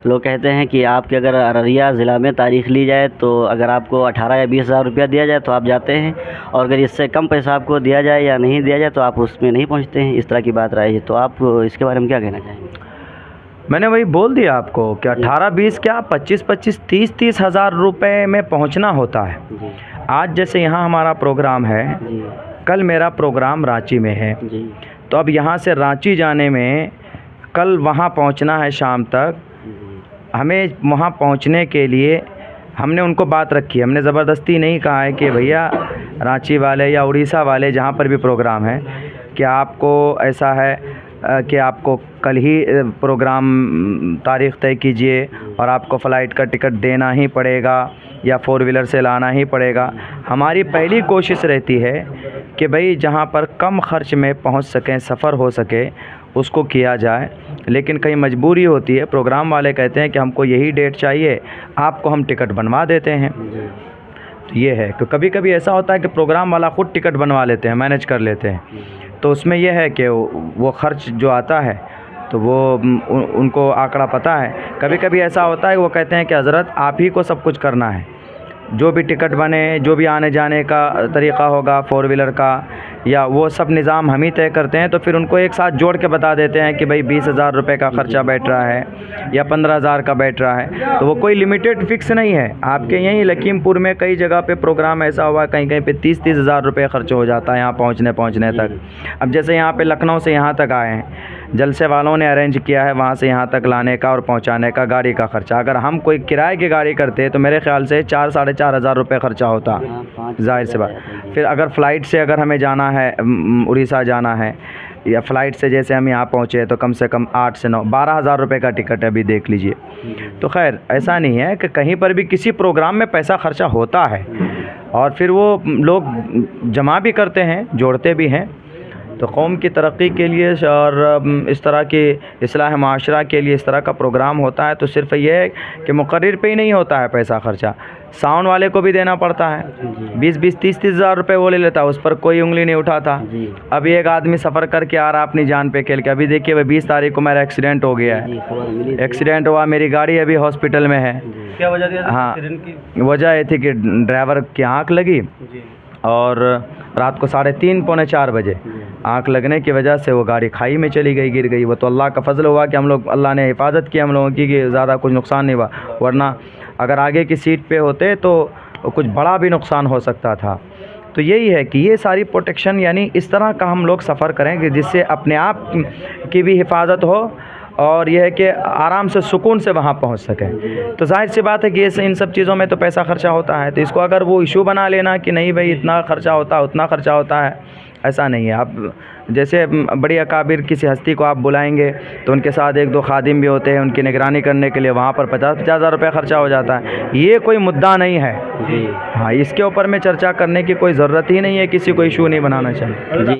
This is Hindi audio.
लोग कहते हैं कि आपके अगर अररिया ज़िला में तारीख़ ली जाए तो अगर आपको 18 या 20 हज़ार रुपया दिया जाए तो आप जाते हैं, और अगर इससे कम पैसा आपको दिया जाए या नहीं दिया जाए तो आप उसमें नहीं पहुंचते हैं। इस तरह की बात रही है, तो आप इसके बारे में क्या कहना चाहेंगे? मैंने वही बोल दिया आपको कि 18-20 क्या 25-25 30-30 हज़ार रुपये में पहुंचना होता है। जी आज जैसे यहाँ हमारा प्रोग्राम है, जी कल मेरा प्रोग्राम रांची में है, जी तो अब यहाँ से रांची जाने में कल वहाँ पहुँचना है शाम तक। हमें वहाँ पहुँचने के लिए हमने उनको बात रखी, हमने ज़बरदस्ती नहीं कहा है कि भैया रांची वाले या उड़ीसा वाले जहाँ पर भी प्रोग्राम है कि आपको ऐसा है कि आपको कल ही प्रोग्राम तारीख़ तय कीजिए और आपको फ़्लाइट का टिकट देना ही पड़ेगा या 4 व्हीलर से लाना ही पड़ेगा। हमारी पहली कोशिश रहती है कि भाई जहाँ पर कम ख़र्च में पहुँच सकें, सफ़र हो सके, उसको किया जाए। लेकिन कहीं मजबूरी होती है, प्रोग्राम वाले कहते हैं कि हमको यही डेट चाहिए, आपको हम टिकट बनवा देते हैं। तो ये है कि कभी कभी ऐसा होता है कि प्रोग्राम वाला ख़ुद टिकट बनवा लेते हैं, मैनेज कर लेते हैं। तो उसमें यह है कि वो ख़र्च जो आता है तो वो उनको आंकड़ा पता है। कभी कभी ऐसा होता है कि वो कहते हैं कि हज़रत आप ही को सब कुछ करना है, जो भी टिकट बने, जो भी आने जाने का तरीक़ा होगा 4 व्हीलर का, या वो सब निज़ाम हम ही तय करते हैं। तो फिर उनको एक साथ जोड़ के बता देते हैं कि भाई 20 हज़ार रुपये का ख़र्चा बैठ रहा है या 15 हज़ार का बैठ रहा है। तो वो कोई लिमिटेड फ़िक्स नहीं है। आपके यहीं लखीमपुर में कई जगह पे प्रोग्राम ऐसा हुआ, कहीं कहीं पे 30-30 हज़ार रुपये ख़र्च हो जाता है यहाँ पहुँचने तक। अब जैसे यहाँ पे लखनऊ से यहाँ तक आए हैं, जलसे वालों ने अरेंज किया है वहाँ से यहाँ तक लाने का और पहुँचाने का गाड़ी का ख़र्चा। अगर हम कोई किराए की गाड़ी करते तो मेरे ख़्याल से 4-4.5 हज़ार रुपये ख़र्चा होता, ज़ाहिर सी बात। फिर अगर फ़्लाइट से अगर हमें जाना है, उड़ीसा जाना है, या फ़्लाइट से जैसे हम यहाँ पहुँचे तो कम से कम 8 से 9 12 हज़ार रुपये का टिकट है, अभी देख लीजिए। तो खैर ऐसा नहीं है कि कहीं पर भी किसी प्रोग्राम में पैसा ख़र्चा होता है और फिर वो लोग जमा भी करते हैं, जोड़ते भी हैं। तो कौम की तरक्की के लिए और इस तरह की इस्लाह माशरा के लिए इस तरह का प्रोग्राम होता है। तो सिर्फ़ ये है कि मुक़र्रिर पे ही नहीं होता है पैसा ख़र्चा, साउंड वाले को भी देना पड़ता है। 20-20 30-30 हज़ार रुपये वो ले लेता है, उस पर कोई उंगली नहीं उठाता। अभी एक आदमी सफ़र करके आ रहा अपनी जान पे खेल के, अभी देखिए वह 20 तारीख को मेरा एक्सीडेंट हो गया है। एक्सीडेंट हुआ, मेरी गाड़ी अभी हॉस्पिटल में है। क्या वजह थी हाँ, एक्सीडेंट की? वजह ये थी कि ड्राइवर की आँख लगी और रात को 3:30 पौने 4 बजे आँख लगने की वजह से वो गाड़ी खाई में चली गई, गिर गई। वो तो अल्लाह का फ़ज़ल हुआ कि हम लोग, अल्लाह ने हिफाजत की हम लोगों की, कि ज़्यादा कुछ नुकसान नहीं हुआ, वरना अगर आगे की सीट पे होते तो कुछ बड़ा भी नुकसान हो सकता था। तो यही है कि ये सारी प्रोटेक्शन, यानी इस तरह का हम लोग सफ़र करें कि जिससे अपने आप की भी हिफाजत हो और यह है कि आराम से सुकून से वहाँ पहुँच सकें। तो जाहिर सी बात है कि इन सब चीज़ों में तो पैसा ख़र्चा होता है। तो इसको अगर वो इशू बना लेना कि नहीं भाई इतना ख़र्चा होता है, उतना ख़र्चा होता है, ऐसा नहीं है। आप जैसे बड़ी अकाबिर किसी हस्ती को आप बुलाएंगे तो उनके साथ 1-2 खादिम भी होते हैं, उनकी निगरानी करने के लिए वहाँ पर 50-50 हज़ार रुपये ख़र्चा हो जाता है। ये कोई मुद्दा नहीं है। हाँ, इसके ऊपर में चर्चा करने की कोई ज़रूरत ही नहीं है, किसी को इशू नहीं बनाना चाहिए।